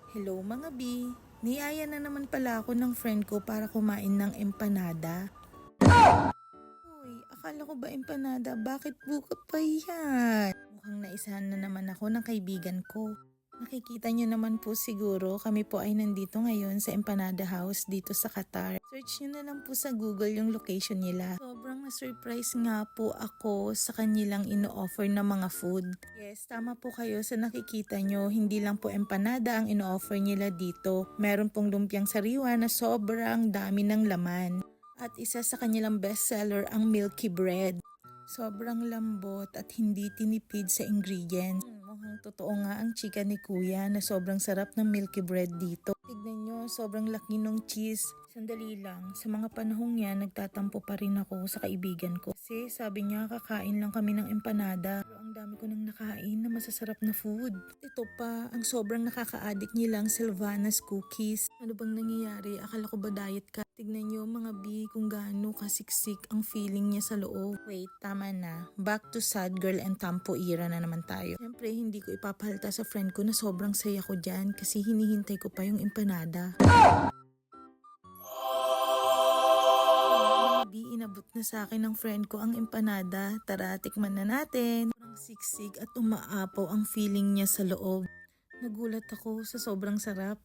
Hello mga B, niyaya na naman pala ako ng friend ko para kumain ng empanada. Uy, akala ko ba empanada? Bakit buka pa yan? Mukhang naisahan na naman ako ng kaibigan ko. Nakikita niyo naman po siguro kami po ay nandito ngayon sa Empanada House dito sa Qatar. Search niyo na lang po sa Google yung location nila. Sobrang na-surprise nga po ako sa kanilang ino-offer na mga food. Yes, tama po kayo sa nakikita nyo. Hindi lang po empanada ang ino-offer nila dito. Meron pong lumpiang sariwa na sobrang dami ng laman. At isa sa kanilang bestseller ang milky bread. Sobrang lambot at hindi tinipid sa ingredients. Mukhang totoo nga ang chika ni Kuya na sobrang sarap ng milky bread dito. Tignan nyo, sobrang laki ng cheese. Sandali lang, sa mga panahong yan, nagtatampo pa rin ako sa kaibigan ko. Kasi sabi niya, kakain lang kami ng empanada. Pero ang dami ko nang nakain na masasarap na food. Ito pa, ang sobrang nakaka-addict nilang Sylvanas cookies. Ano bang nangyayari? Akala ko ba diet ka? Tignan nyo mga B kung gaano kasiksik ang feeling niya sa loob. Wait, tama na. Back to sad girl and tampo era na naman tayo. Siyempre, hindi ko ipapahalata sa friend ko na sobrang saya ko dyan kasi hinihintay ko pa yung empanada. Mga B, inabot na sa akin ng friend ko ang empanada. Tara, tikman na natin. Sobrang siksik at umaapaw ang feeling niya sa loob. Nagulat ako sa sobrang sarap.